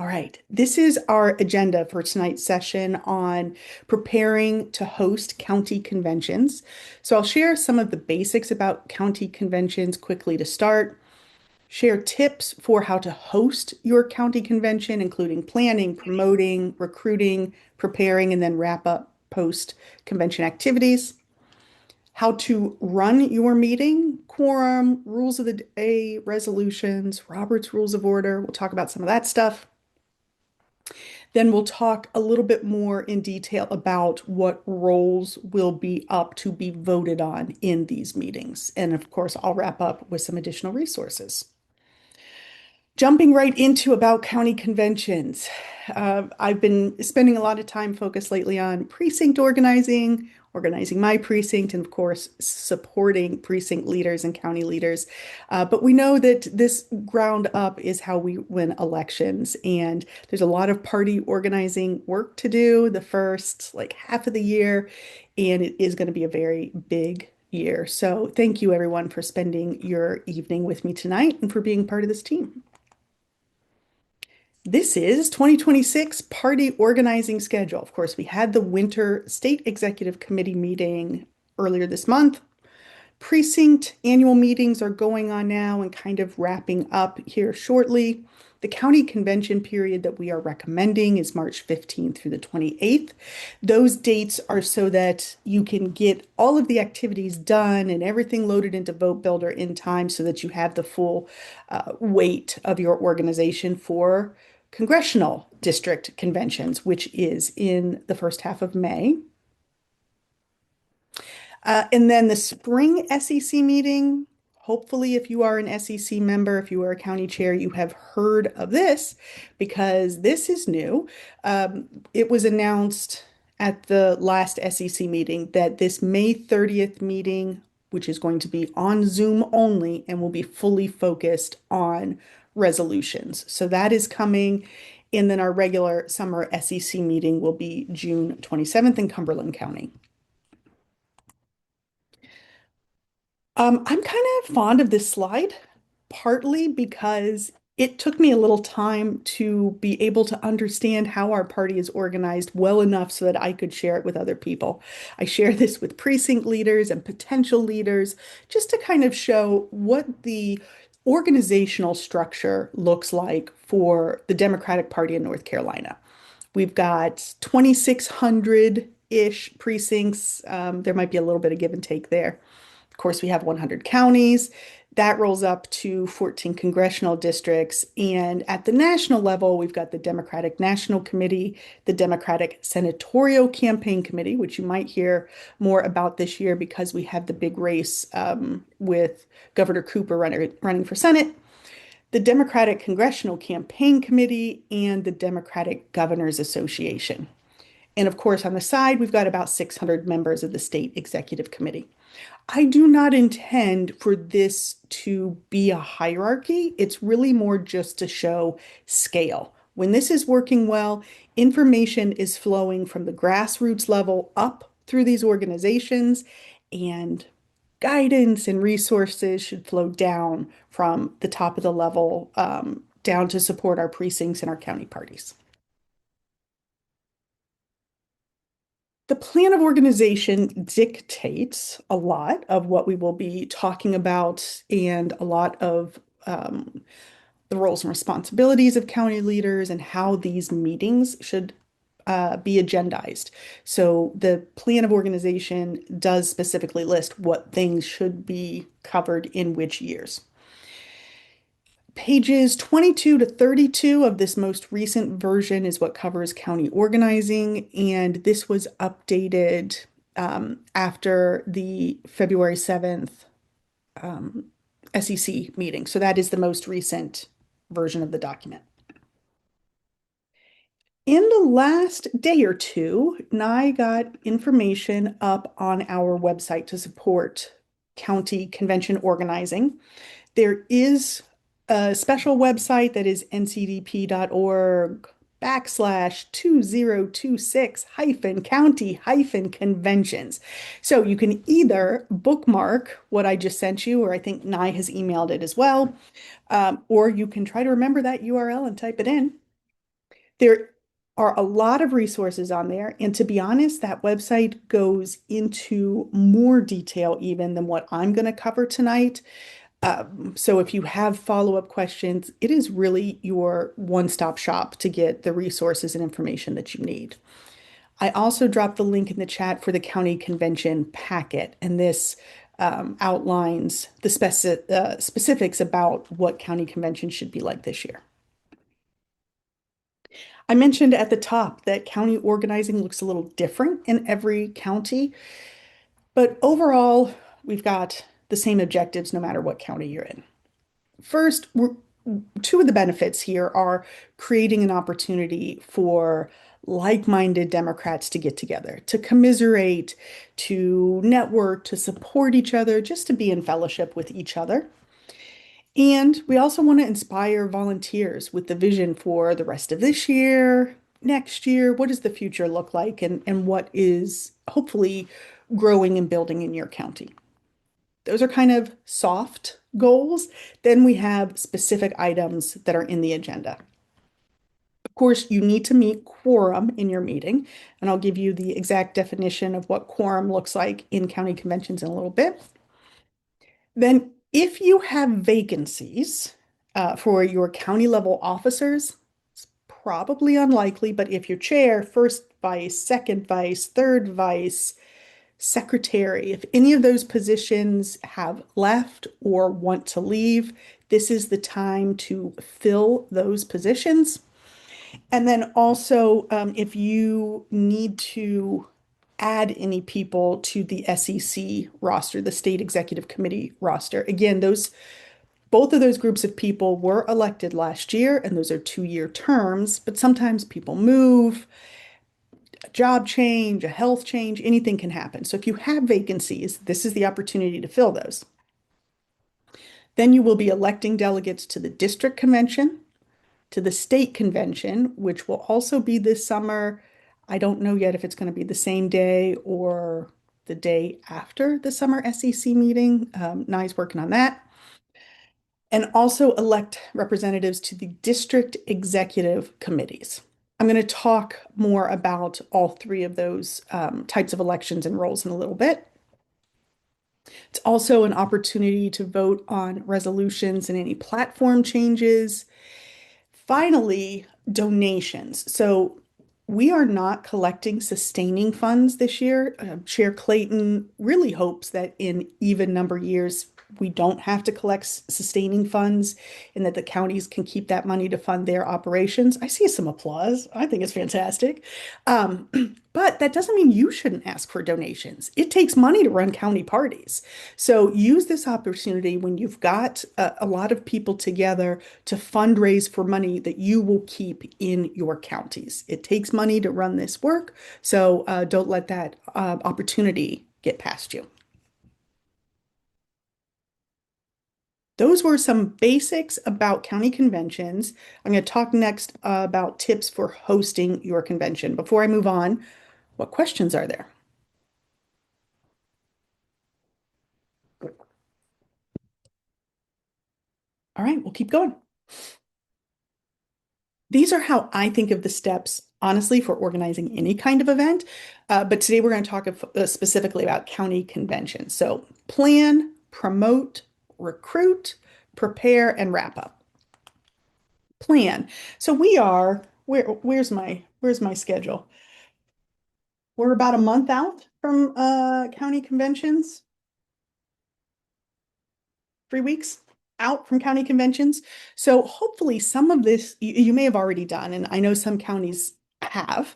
All right, this is our agenda for tonight's session on preparing to host county conventions. So I'll share some of the basics about county conventions quickly to start, share tips for how to host your county convention, including planning, promoting, recruiting, preparing, and then wrap up post convention activities, how to run your meeting, quorum, rules of the day, resolutions, Robert's Rules of Order. We'll talk about some of that stuff. Then we'll talk a little bit more in detail about what roles will be up to be voted on in these meetings. And of course, I'll wrap up with some additional resources. Jumping right into about county conventions. I've been spending a lot of time focused lately on precinct organizing, organizing my precinct, and of course, supporting precinct leaders and county leaders. But we know that this ground up is how we win elections. And there's a lot of party organizing work to do the first like half of the year. And it is going to be a very big year. So thank you everyone for spending your evening with me tonight and for being part of this team. This is 2026 party organizing schedule. Of course, we had the winter state executive committee meeting earlier this month. Precinct annual meetings are going on now and kind of wrapping up here shortly. The county convention period that we are recommending is March 15th through the 28th. Those dates are so that you can get all of the activities done and everything loaded into Vote Builder in time so that you have the full weight of your organization for congressional district conventions, which is in the first half of May. And then the spring SEC meeting, hopefully, if you are an SEC member, if you are a county chair, you have heard of this because this is new. It was announced at the last SEC meeting that this May 30th meeting, which is going to be on Zoom only and will be fully focused on resolutions. So that is coming. And then our regular summer SEC meeting will be June 27th in Cumberland County. I'm kind of fond of this slide, partly because it took me a little time to be able to understand how our party is organized well enough so that I could share it with other people. I share this with precinct leaders and potential leaders just to kind of show what the organizational structure looks like for the Democratic Party in North Carolina. We've got 2,600-ish precincts. There might be a little bit of give and take there. Of course, we have 100 counties. That rolls up to 14 congressional districts. And at the national level, we've got the Democratic National Committee, the Democratic Senatorial Campaign Committee, which you might hear more about this year because we have the big race with Governor Cooper running for Senate, the Democratic Congressional Campaign Committee, and the Democratic Governors Association. And of course, on the side, we've got about 600 members of the State Executive Committee. I do not intend for this to be a hierarchy. It's really more just to show scale. When this is working well, information is flowing from the grassroots level up through these organizations, and guidance and resources should flow down from the top of the level down to support our precincts and our county parties. The plan of organization dictates a lot of what we will be talking about and a lot of the roles and responsibilities of county leaders and how these meetings should be agendized. So the plan of organization does specifically list what things should be covered in which years. Pages 22 to 32 of this most recent version is what covers county organizing, and this was updated after the February 7th SEC meeting. So that is the most recent version of the document. In the last day or two, Nye got information up on our website to support county convention organizing. There is a special website that is ncdp.org/2026 county conventions. So you can either bookmark what I just sent you, or I think Nye has emailed it as well, or you can try to remember that URL and type it in. There are a lot of resources on there. And to be honest, that website goes into more detail even than what I'm going to cover tonight. So if you have follow-up questions, it is really your one-stop shop to get the resources and information that you need. I also dropped the link in the chat for the county convention packet, and this outlines the specifics about what county convention should be like this year. I mentioned at the top that county organizing looks a little different in every county, but overall, we've got the same objectives no matter what county you're in. First, two of the benefits here are creating an opportunity for like-minded Democrats to get together, to commiserate, to network, to support each other, just to be in fellowship with each other. And we also want to inspire volunteers with the vision for the rest of this year, next year. What does the future look like, and what is hopefully growing and building in your county? Those are kind of soft goals. Then we have specific items that are in the agenda. Of course, you need to meet quorum in your meeting, and I'll give you the exact definition of what quorum looks like in county conventions in a little bit. Then, if you have vacancies for your county level officers, it's probably unlikely, but if your chair, first vice, second vice, third vice, secretary, if any of those positions have left or want to leave, this is the time to fill those positions. And then also, if you need to add any people to the SEC roster, the State Executive Committee roster, again, both of those groups of people were elected last year, and those are 2-year terms, but sometimes people move, a job change, a health change, anything can happen. So if you have vacancies, this is the opportunity to fill those. Then you will be electing delegates to the district convention, to the state convention, which will also be this summer. I don't know yet if it's going to be the same day or the day after the summer SEC meeting. Nye's working on that. And also elect representatives to the district executive committees. I'm going to talk more about all three of those types of elections and roles in a little bit. It's also an opportunity to vote on resolutions and any platform changes. Finally, donations. So we are not collecting sustaining funds this year. Chair Clayton really hopes that in even number years, we don't have to collect sustaining funds and that the counties can keep that money to fund their operations. I see some applause. I think it's fantastic. Um, but that doesn't mean you shouldn't ask for donations. It takes money to run county parties. So use this opportunity when you've got a lot of people together to fundraise for money that you will keep in your counties. It takes money to run this work, so don't let that opportunity get past you. Those were some basics about county conventions. I'm going to talk next about tips for hosting your convention. Before I move on, what questions are there? All right, we'll keep going. These are how I think of the steps, honestly, for organizing any kind of event. But today we're going to talk specifically about county conventions. So plan, promote, recruit, prepare, and wrap up. Plan. So where's my schedule? We're about a month out from county conventions, 3 weeks out from county conventions. So hopefully some of this you may have already done, and I know some counties have.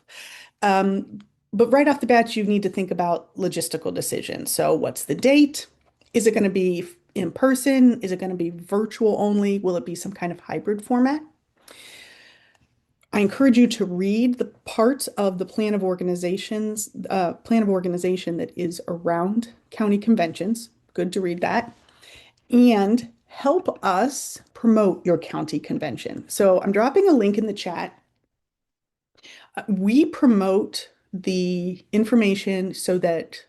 Um, but right off the bat, you need to think about logistical decisions. So what's the date? Is it going to be in person? Is it going to be virtual only? Will it be some kind of hybrid format? I encourage you to read the parts of the plan of organization that is around county conventions. Good to read that. And help us promote your county convention. So I'm dropping a link in the chat. We promote the information so that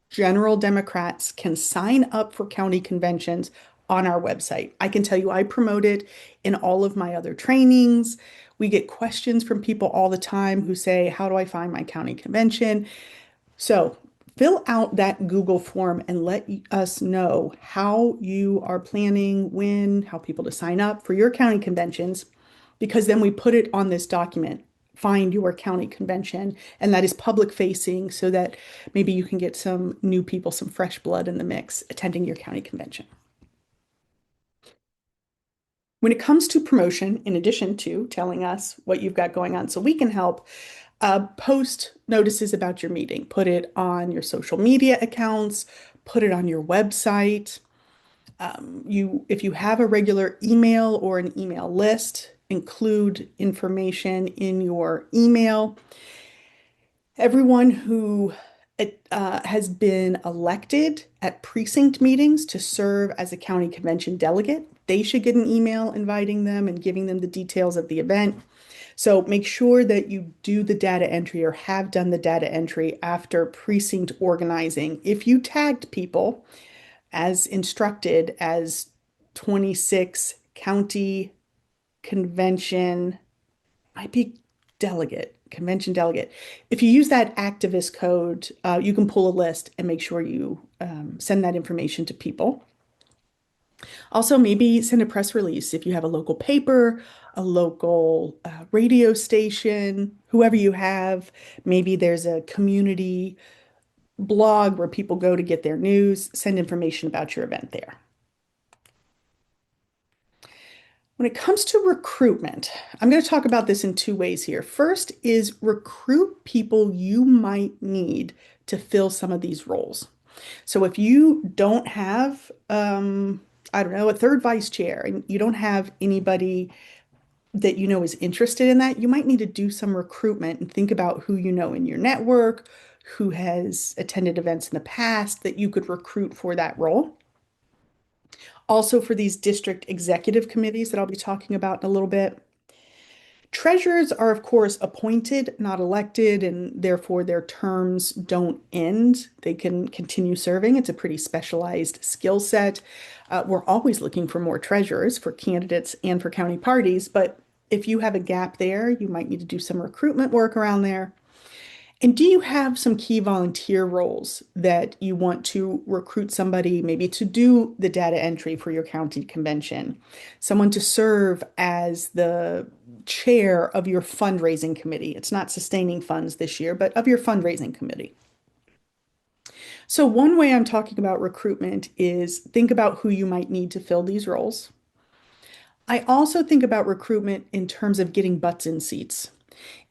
general Democrats can sign up for county conventions on our website. I can tell you I promote it in all of my other trainings. We get questions from people all the time who say, how do I find my county convention? So fill out that Google form and let us know how you are planning, when, how people to sign up for your county conventions, because then we put it on this document, find your county convention, and that is public facing so that maybe you can get some new people, some fresh blood in the mix attending your county convention. When it comes to promotion, in addition to telling us what you've got going on so we can help, post notices about your meeting. Put it on your social media accounts, put it on your website. If you have a regular email or an email list, include information in your email. Everyone who has been elected at precinct meetings to serve as a county convention delegate, they should get an email inviting them and giving them the details of the event. So make sure that you do the data entry or have done the data entry after precinct organizing. If you tagged people as instructed as 26 county convention, might be delegate, convention delegate. If you use that activist code, you can pull a list and make sure you send that information to people. Also, maybe send a press release if you have a local paper, a local radio station, whoever you have. Maybe there's a community blog where people go to get their news. Send information about your event there. When it comes to recruitment, I'm going to talk about this in two ways here. First is recruit people you might need to fill some of these roles. So if you don't have, I don't know, a third vice chair and you don't have anybody that you know is interested in that, you might need to do some recruitment and think about who you know in your network, who has attended events in the past that you could recruit for that role. Also, for these district executive committees that I'll be talking about in a little bit. Treasurers are, of course, appointed, not elected, and therefore their terms don't end. They can continue serving. It's a pretty specialized skill set. We're always looking for more treasurers for candidates and for county parties, but if you have a gap there, you might need to do some recruitment work around there. And do you have some key volunteer roles that you want to recruit somebody maybe to do the data entry for your county convention? Someone to serve as the chair of your fundraising committee. It's not sustaining funds this year, but of your fundraising committee. So one way I'm talking about recruitment is think about who you might need to fill these roles. I also think about recruitment in terms of getting butts in seats.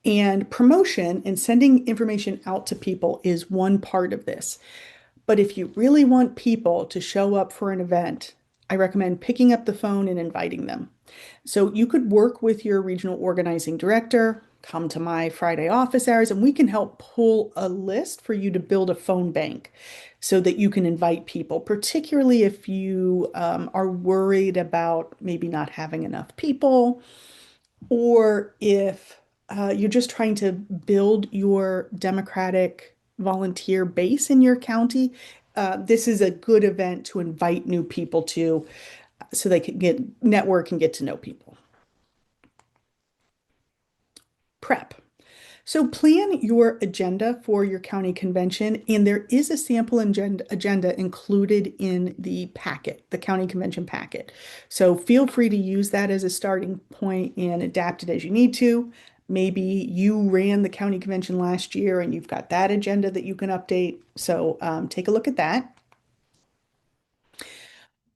And promotion and sending information out to people is one part of this. But if you really want people to show up for an event, I recommend picking up the phone and inviting them. So you could work with your regional organizing director, come to my Friday office hours, and we can help pull a list for you to build a phone bank so that you can invite people, particularly if you are worried about maybe not having enough people or if you're just trying to build your Democratic volunteer base in your county. This is a good event to invite new people to so they can get network and get to know people. Prep. So plan your agenda for your county convention, and there is a sample agenda included in the packet, the county convention packet. So feel free to use that as a starting point and adapt it as you need to. Maybe you ran the county convention last year and you've got that agenda that you can update. So take a look at that.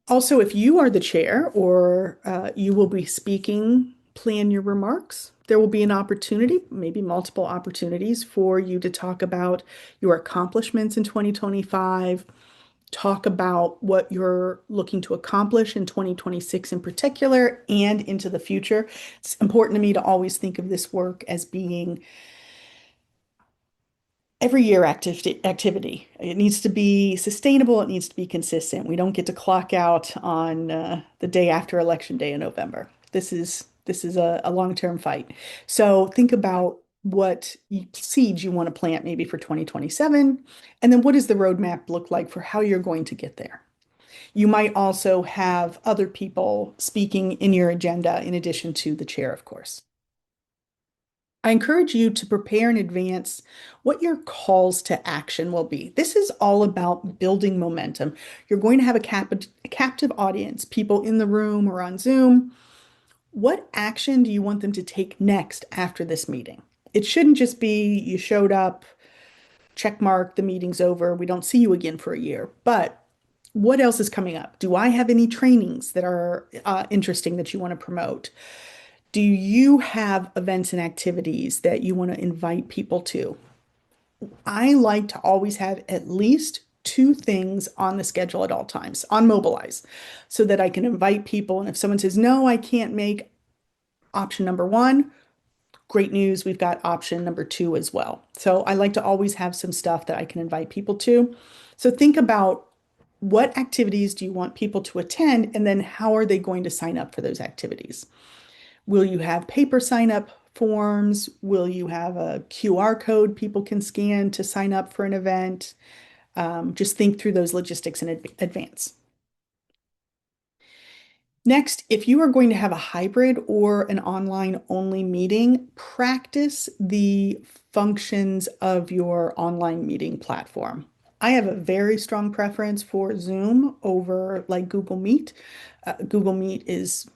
Also, if you are the chair or you will be speaking, plan your remarks. There will be an opportunity, maybe multiple opportunities for you to talk about your accomplishments in 2025, talk about what you're looking to accomplish in 2026 in particular and into the future. It's important to me to always think of this work as being every year activity. It needs to be sustainable. It needs to be consistent. We don't get to clock out on the day after election day in November. This is a long-term fight. So think about what seeds you want to plant maybe for 2027, and then what does the roadmap look like for how you're going to get there? You might also have other people speaking in your agenda in addition to the chair, of course. I encourage you to prepare in advance what your calls to action will be. This is all about building momentum. You're going to have a captive audience, people in the room or on Zoom. What action do you want them to take next after this meeting? It shouldn't just be you showed up, check mark, the meeting's over, we don't see you again for a year. But what else is coming up? Do I have any trainings that are interesting that you want to promote? Do you have events and activities that you want to invite people to? I like to always have at least two things on the schedule at all times on Mobilize so that I can invite people. And if someone says, no, I can't make option number one, great news, we've got option number two as well. So I like to always have some stuff that I can invite people to. So think about what activities do you want people to attend, and then how are they going to sign up for those activities? Will you have paper sign up forms? Will you have a QR code people can scan to sign up for an event? Just think through those logistics in advance. Next, if you are going to have a hybrid or an online only meeting, practice the functions of your online meeting platform. I have a very strong preference for Zoom over like Google Meet. Google Meet is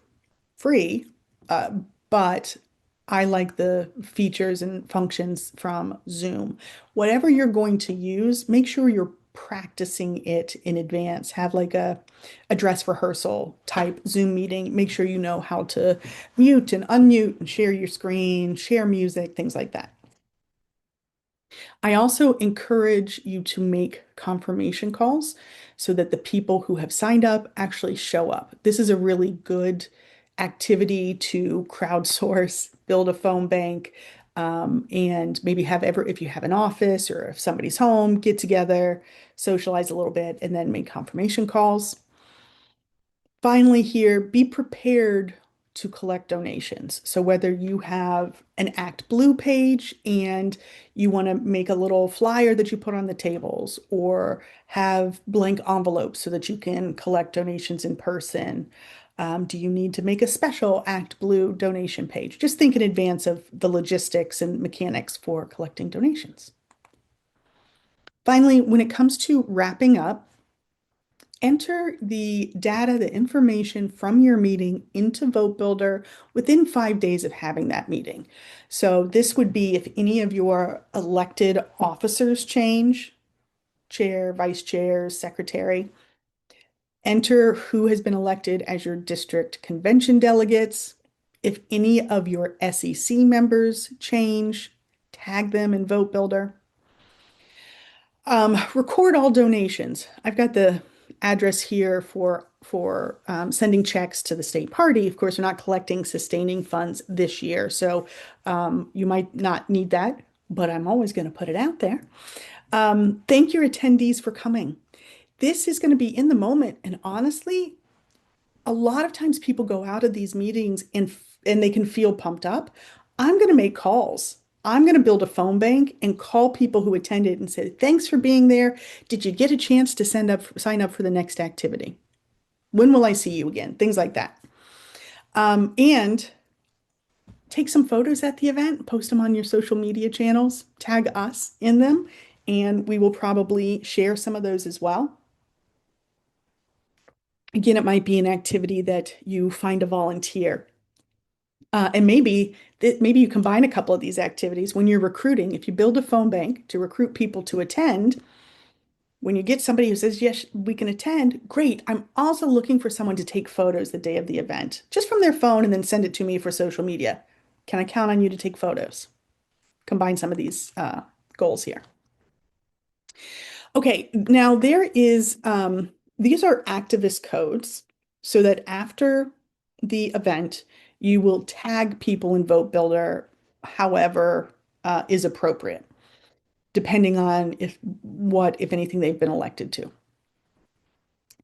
free, uh, but I like the features and functions from Zoom. Whatever you're going to use, make sure you're practicing it in advance. Have like a dress rehearsal type Zoom meeting. Make sure you know how to mute and unmute and share your screen, share music, things like that. I also encourage you to make confirmation calls so that the people who have signed up actually show up. This is a really good activity to crowdsource, build a phone bank, and maybe if you have an office or if somebody's home, get together, socialize a little bit, and then make confirmation calls. Finally, here, be prepared to collect donations. So, whether you have an Act Blue page and you want to make a little flyer that you put on the tables, or have blank envelopes so that you can collect donations in person. Do you need to make a special Act Blue donation page? Just think in advance of the logistics and mechanics for collecting donations. Finally, when it comes to wrapping up, enter the data, the information from your meeting into Vote Builder within 5 days of having that meeting. So this would be if any of your elected officers change, chair, vice chair, secretary. Enter who has been elected as your district convention delegates. If any of your SEC members change, tag them in Vote Builder. Record all donations. I've got the address here for sending checks to the state party. Of course, we're not collecting sustaining funds this year, so you might not need that, but I'm always going to put it out there. Thank your attendees for coming. This is going to be in the moment, and honestly, a lot of times people go out of these meetings and they can feel pumped up. I'm going to make calls. I'm going to build a phone bank and call people who attended and say, thanks for being there. Did you get a chance to sign up for the next activity? When will I see you again? Things like that. And take some photos at the event, post them on your social media channels, tag us in them, and we will probably share some of those as well. Again, it might be an activity that you find a volunteer. And maybe you combine a couple of these activities when you're recruiting. If you build a phone bank to recruit people to attend, when you get somebody who says, yes, we can attend, great. I'm also looking for someone to take photos the day of the event, just from their phone and then send it to me for social media. Can I count on you to take photos? Combine some of these goals here. Okay, now these are activist codes so that after the event, you will tag people in Vote Builder however is appropriate, depending on if anything, they've been elected to.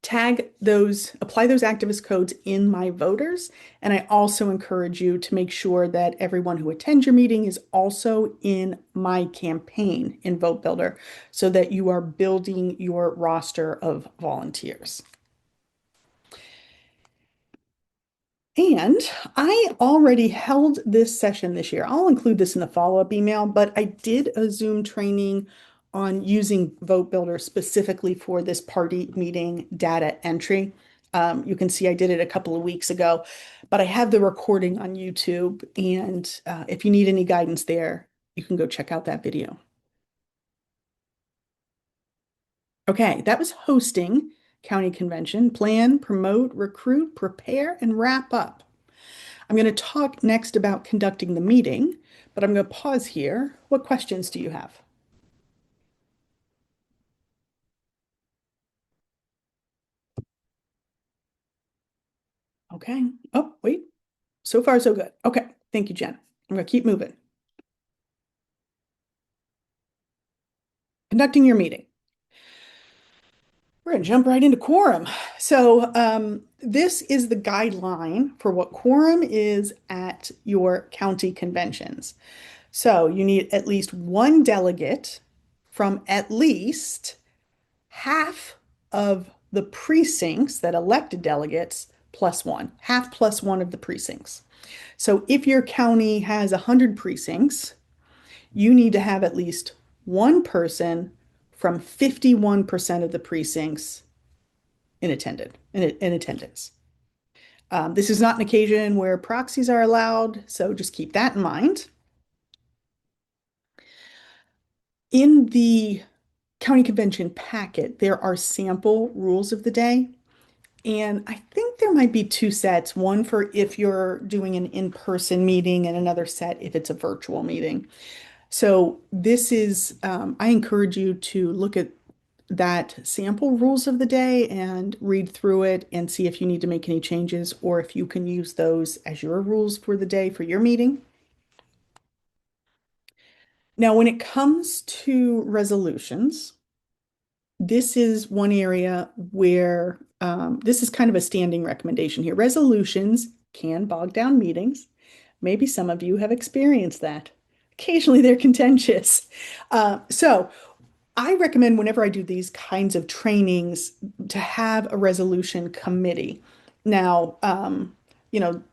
Apply those activist codes in My Voters. And I also encourage you to make sure that everyone who attends your meeting is also in My Campaign in Vote Builder so that you are building your roster of volunteers. And I already held this session this year. I'll include this in the follow-up email, but I did a Zoom training on using Vote Builder specifically for this party meeting data entry. You can see I did it a couple of weeks ago, but I have the recording on YouTube. And if you need any guidance there, you can go check out that video. Okay, that was hosting county convention, plan, promote, recruit, prepare, and wrap up. I'm going to talk next about conducting the meeting, but I'm going to pause here. What questions do you have? Okay. Oh, wait. So far, so good. Okay. Thank you, Jen. I'm going to keep moving. Conducting your meeting. We're going to jump right into quorum. So, this is the guideline for what quorum is at your county conventions. So, you need at least one delegate from at least half of the precincts that elected delegates plus one, half plus one of the precincts. So if your county has 100 precincts, you need to have at least one person from 51% of the precincts in attendance. This is not an occasion where proxies are allowed, so just keep that in mind. In the county convention packet, there are sample rules of the day. And I think there might be two sets, one for if you're doing an in-person meeting and another set if it's a virtual meeting. So this is, I encourage you to look at that sample rules of the day and read through it and see if you need to make any changes or if you can use those as your rules for the day for your meeting. Now, when it comes to resolutions, this is one area where this is kind of a standing recommendation here. Resolutions can bog down meetings. Maybe some of you have experienced that. Occasionally they're contentious. So I recommend whenever I do these kinds of trainings to have a resolution committee. Now, you know,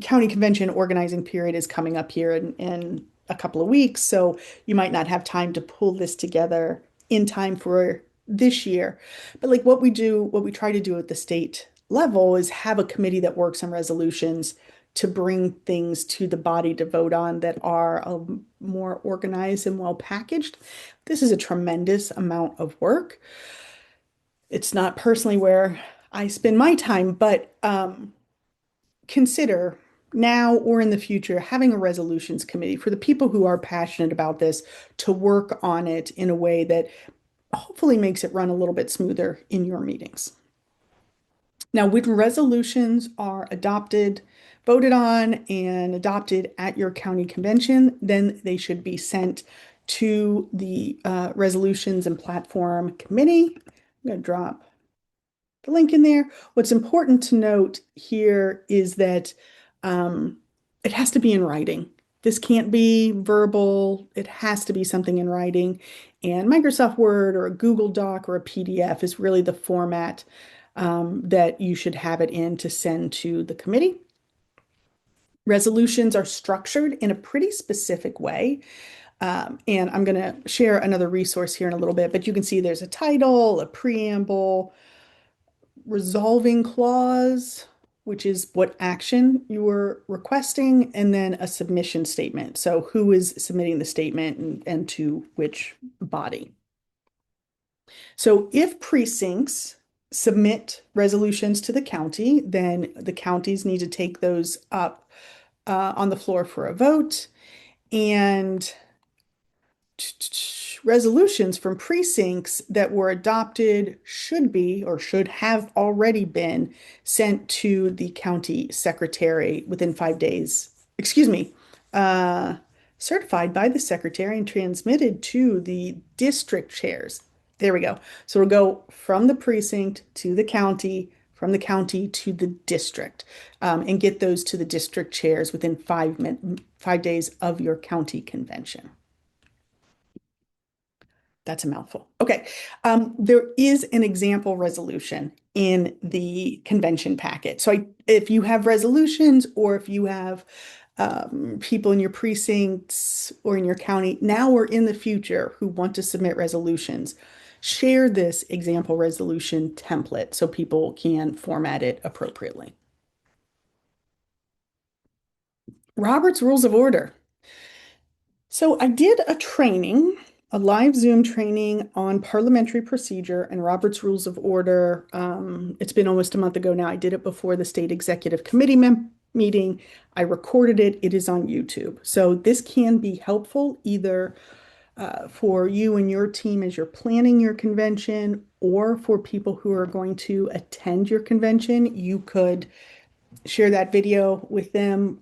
county convention organizing period is coming up here in a couple of weeks, so you might not have time to pull this together in time for this year. But like what we do, what we try to do at the state level is have a committee that works on resolutions to bring things to the body to vote on that are more organized and well packaged. This is a tremendous amount of work. It's not personally where I spend my time, but consider now or in the future having a resolutions committee for the people who are passionate about this to work on it in a way that hopefully makes it run a little bit smoother in your meetings. Now, when resolutions are adopted, voted on, and adopted at your county convention, then they should be sent to the resolutions and platform committee. I'm going to drop the link in there. What's important to note here is that it has to be in writing. This can't be verbal. It has to be something in writing. And Microsoft Word or a Google Doc or a PDF is really the format that you should have it in to send to the committee. Resolutions are structured in a pretty specific way. And I'm going to share another resource here in a little bit, but you can see there's a title, a preamble, resolving clause, which is what action you are requesting, and then a submission statement. So who is submitting the statement and to which body. So if precincts submit resolutions to the county, then the counties need to take those up on the floor for a vote. And resolutions from precincts that were adopted should be or should have already been sent to the county secretary within 5 days. Excuse me, certified by the secretary and transmitted to the district chairs. There we go. So it'll go from the precinct to the county, from the county to the district, and get those to the district chairs within 5 days of your county convention. That's a mouthful. Okay. There is an example resolution in the convention packet. So if you have resolutions or if you have people in your precincts or in your county now or in the future who want to submit resolutions, share this example resolution template so people can format it appropriately. Robert's Rules of Order. So I did a training, a live Zoom training on parliamentary procedure and Robert's Rules of Order. It's been almost a month ago now. I did it before the state executive committee meeting. I recorded it. It is on YouTube. So this can be helpful either for you and your team as you're planning your convention or for people who are going to attend your convention. You could share that video with them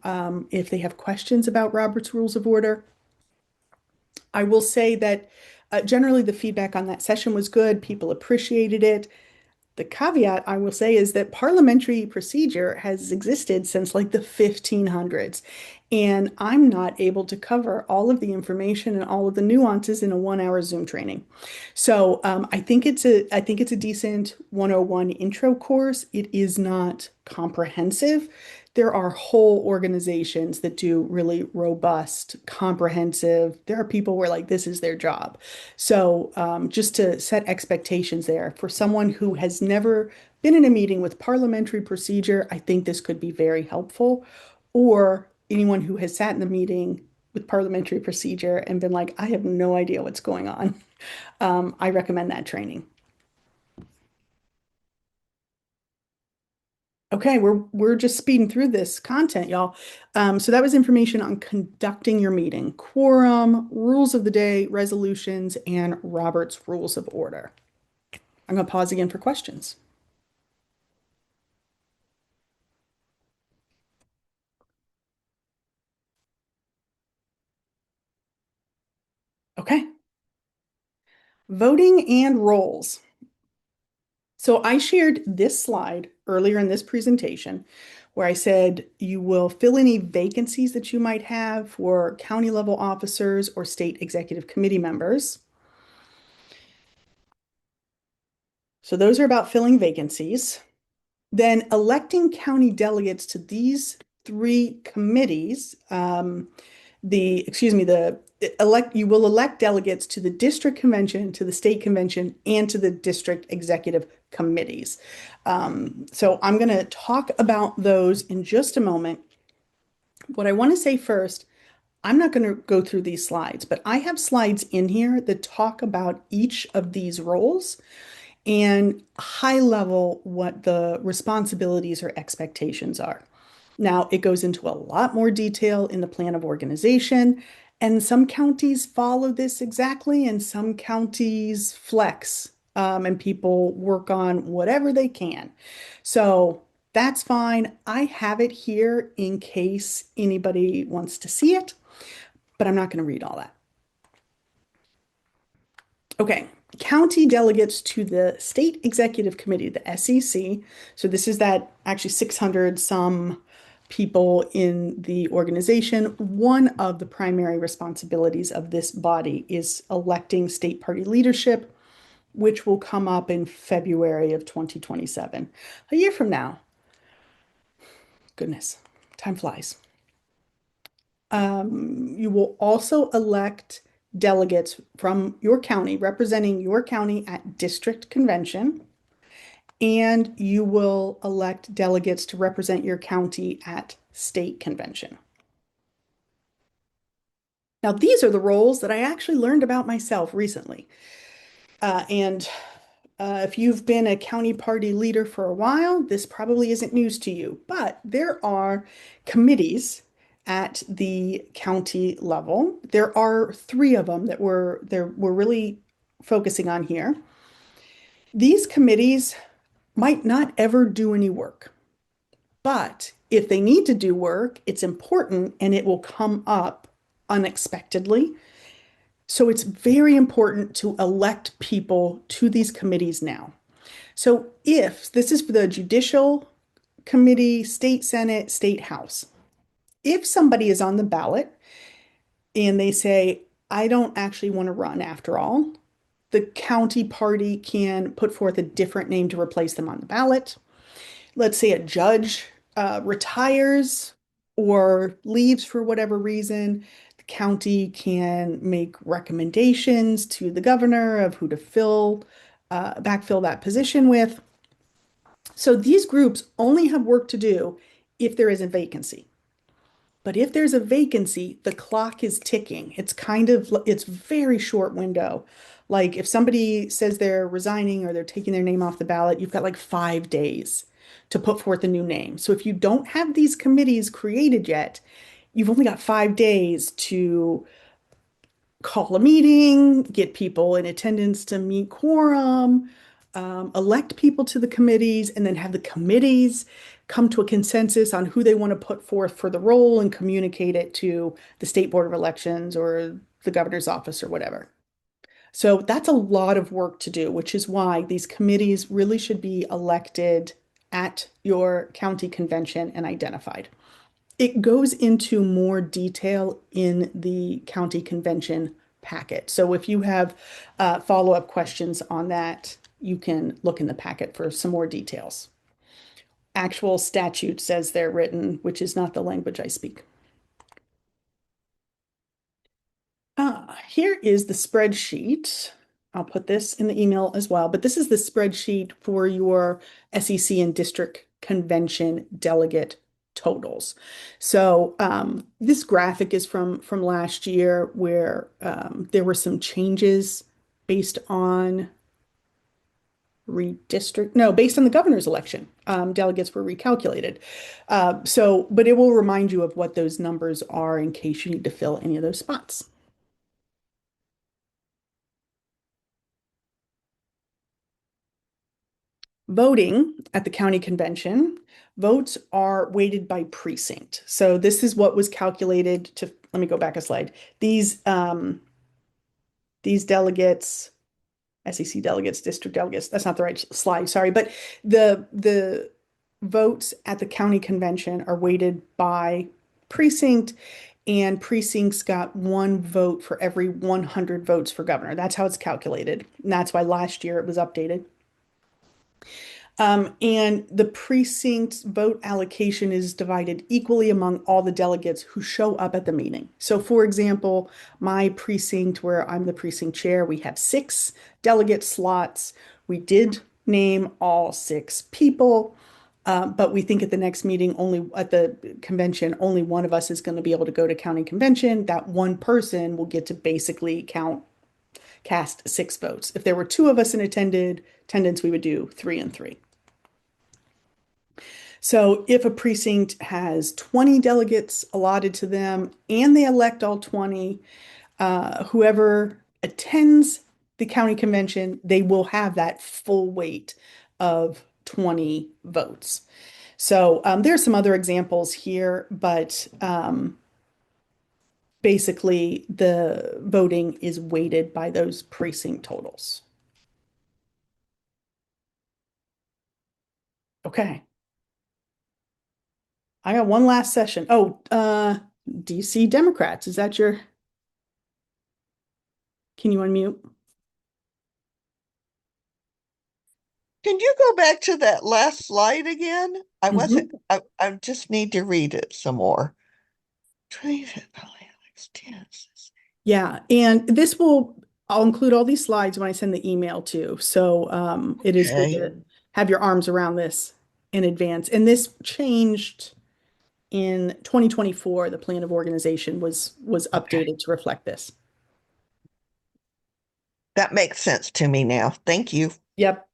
if they have questions about Robert's Rules of Order. I will say that generally the feedback on that session was good. People appreciated it. The caveat I will say is that parliamentary procedure has existed since like the 1500s, and I'm not able to cover all of the information and all of the nuances in a 1 hour Zoom training. So I think it's a decent 101 intro course. It is not comprehensive. There are whole organizations that do really robust, comprehensive. There are people where like this is their job. So just to set expectations there, for someone who has never been in a meeting with parliamentary procedure, I think this could be very helpful. Or anyone who has sat in the meeting with parliamentary procedure and been like, I have no idea what's going on. I recommend that training. Okay, we're just speeding through this content, y'all. So that was information on conducting your meeting, quorum, rules of the day, resolutions, and Robert's Rules of Order. I'm going to pause again for questions. Okay, voting and roles. So I shared this slide earlier in this presentation where I said you will fill any vacancies that you might have for county level officers or state executive committee members. So those are about filling vacancies. Then electing county delegates to these three committees, you will elect delegates to the district convention, to the state convention, and to the district executive committees. So I'm going to talk about those in just a moment. What I want to say first, I'm not going to go through these slides, but I have slides in here that talk about each of these roles and high level what the responsibilities or expectations are. Now, it goes into a lot more detail in the plan of organization, and some counties follow this exactly, and some counties flex, and people work on whatever they can. So that's fine. I have it here in case anybody wants to see it, but I'm not going to read all that. Okay, county delegates to the State Executive Committee, the SEC. So this is that actually 600 some people in the organization. One of the primary responsibilities of this body is electing state party leadership, which will come up in February of 2027, a year from now. Goodness, time flies. You will also elect delegates from your county, representing your county at district convention, and you will elect delegates to represent your county at state convention. Now, these are the roles that I actually learned about myself recently. And if you've been a county party leader for a while, this probably isn't news to you, but there are committees at the county level. There are three of them that we're really focusing on here. These committees might not ever do any work, but if they need to do work, it's important and it will come up unexpectedly. So it's very important to elect people to these committees now. So if this is for the Judicial Committee, State Senate, State House, if somebody is on the ballot and they say, I don't actually want to run after all, the county party can put forth a different name to replace them on the ballot. Let's say a judge retires or leaves for whatever reason, the county can make recommendations to the governor of who to backfill that position with. So these groups only have work to do if there is a vacancy. But if there's a vacancy, the clock is ticking. It's very short window. Like if somebody says they're resigning or they're taking their name off the ballot, you've got like 5 days to put forth a new name. So if you don't have these committees created yet, you've only got 5 days to call a meeting, get people in attendance to meet quorum, elect people to the committees, and then have the committees come to a consensus on who they want to put forth for the role and communicate it to the State Board of Elections or the governor's office or whatever. So that's a lot of work to do, which is why these committees really should be elected at your county convention and identified. It goes into more detail in the county convention packet. So if you have follow-up questions on that, you can look in the packet for some more details. Actual statute says they're written, which is not the language I speak. Here is the spreadsheet. I'll put this in the email as well, but this is the spreadsheet for your SEC and district convention delegate totals. So this graphic is from last year where there were some changes based on based on the governor's election. Delegates were recalculated. But it will remind you of what those numbers are in case you need to fill any of those spots. Voting at the county convention, votes are weighted by precinct. So this is what was calculated to, let me go back a slide. These delegates, SEC delegates, district delegates, that's not the right slide, sorry, but the votes at the county convention are weighted by precinct, and precincts got 1 vote for every 100 votes for governor. That's how it's calculated. And that's why last year it was updated. And the precinct vote allocation is divided equally among all the delegates who show up at the meeting. So, for example, my precinct, where I'm the precinct chair, we have 6 delegate slots. We did name all 6 people, but we think at the next meeting, only at the convention, only one of us is going to be able to go to county convention. That one person will get to basically cast 6 votes. If there were 2 of us in attendance, we would do 3 and 3. So if a precinct has 20 delegates allotted to them and they elect all 20, whoever attends the county convention, they will have that full weight of 20 votes. So there's some other examples here, but basically the voting is weighted by those precinct totals. Okay. I got one last session. Oh, DC Democrats, can you unmute? Can you go back to that last slide again? Mhm. I just need to read it some more. Yeah, and I'll include all these slides when I send the email too. So it is good Okay. to have your arms around this in advance. And this changed in 2024. The plan of organization was Okay. updated to reflect this. That makes sense to me now. Thank you. Yep.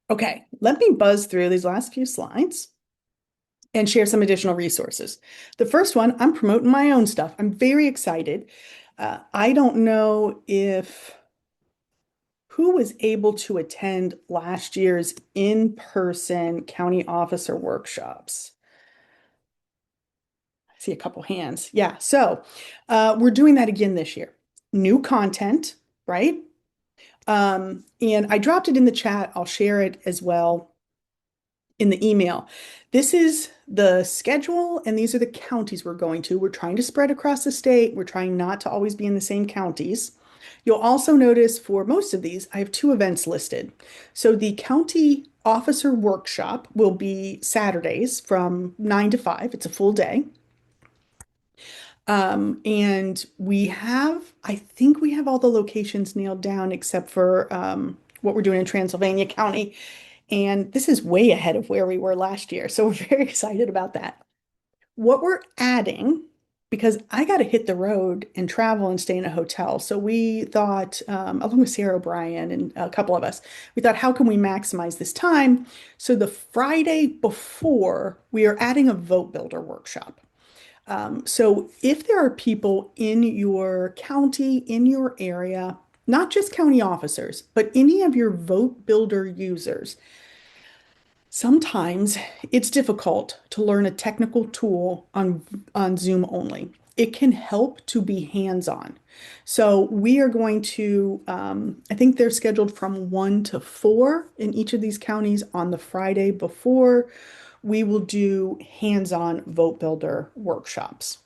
Okay, let me buzz through these last few slides and share some additional resources. The first one, I'm promoting my own stuff. I'm very excited. I don't know if who was able to attend last year's in-person county officer workshops. I see a couple hands. Yeah, so we're doing that again this year. New content, right? And I dropped it in the chat. I'll share it as well in the email. This is the schedule, and these are the counties we're going to. We're trying to spread across the state. We're trying not to always be in the same counties. You'll also notice for most of these, I have two events listed. So the county officer workshop will be Saturdays from 9 to 5. It's a full day. And I think we have all the locations nailed down except for what we're doing in Transylvania County. And this is way ahead of where we were last year. So we're very excited about that. What we're adding, because I got to hit the road and travel and stay in a hotel. So we thought, along with Sarah O'Brien and a couple of us, we thought, how can we maximize this time? So the Friday before, we are adding a vote builder workshop. So if there are people in your county, in your area, not just county officers, but any of your vote builder users, sometimes it's difficult to learn a technical tool on Zoom only. It can help to be hands-on. So we are going to, I think they're scheduled from 1 to 4 in each of these counties on the Friday before. We will do hands-on vote builder workshops.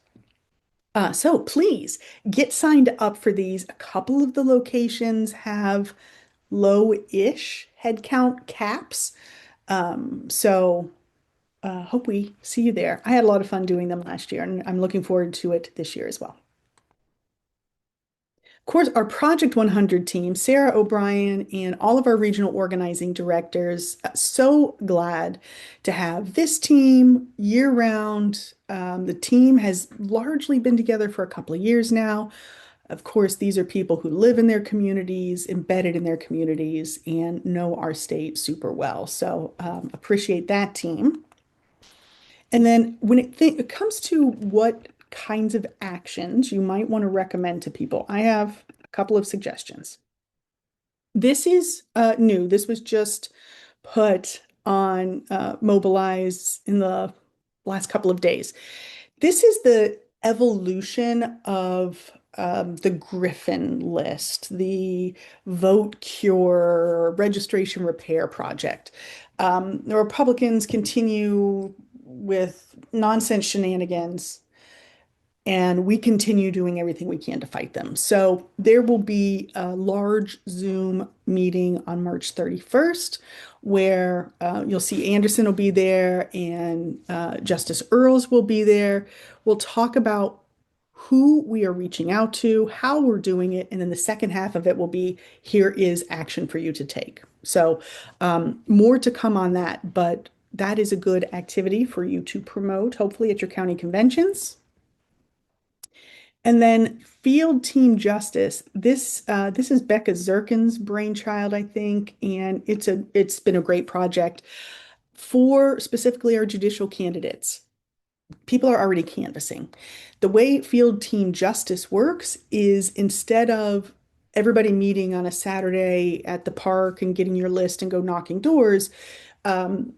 So please get signed up for these. A couple of the locations have low-ish headcount caps. So hope we see you there. I had a lot of fun doing them last year, and I'm looking forward to it this year as well. Of course, our Project 100 team, Sarah O'Brien, and all of our regional organizing directors, so glad to have this team year round. The team has largely been together for a couple of years now. Of course, these are people who live in their communities, embedded in their communities, and know our state super well. So appreciate that team. And then when it comes to what kinds of actions you might want to recommend to people, I have a couple of suggestions. This is new. This was just put on Mobilize in the last couple of days. This is the evolution of the Griffin list, the vote cure registration repair project. The Republicans continue with nonsense shenanigans, and we continue doing everything we can to fight them. So there will be a large Zoom meeting on March 31st where you'll see Anderson will be there and Justice Earls will be there. We'll talk about who we are reaching out to, how we're doing it, and then the second half of it will be here is action for you to take. So more to come on that, but that is a good activity for you to promote, hopefully at your county conventions. And then Field Team Justice. This is Becca Zirkin's brainchild, I think, and it's been a great project for specifically our judicial candidates. People are already canvassing. The way Field Team Justice works is instead of everybody meeting on a Saturday at the park and getting your list and go knocking doors,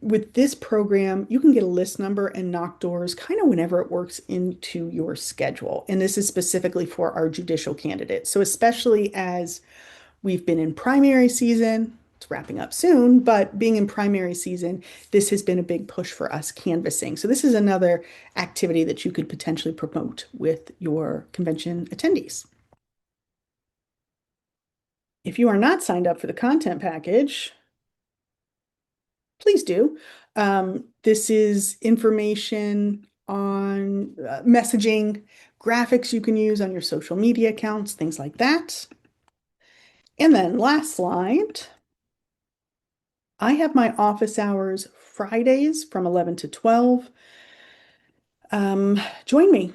with this program, you can get a list number and knock doors kind of whenever it works into your schedule. And this is specifically for our judicial candidates. So, especially as we've been in primary season, it's wrapping up soon, but being in primary season, this has been a big push for us canvassing. So, this is another activity that you could potentially promote with your convention attendees. If you are not signed up for the content package, please do. This is information on messaging, graphics you can use on your social media accounts, things like that. And then last slide, I have my office hours Fridays from 11 to 12. Join me.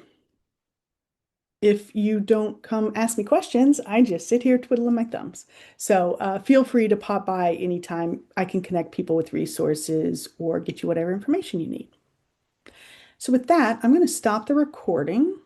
If you don't come ask me questions, I just sit here twiddling my thumbs. So feel free to pop by anytime. I can connect people with resources or get you whatever information you need. So with that, I'm going to stop the recording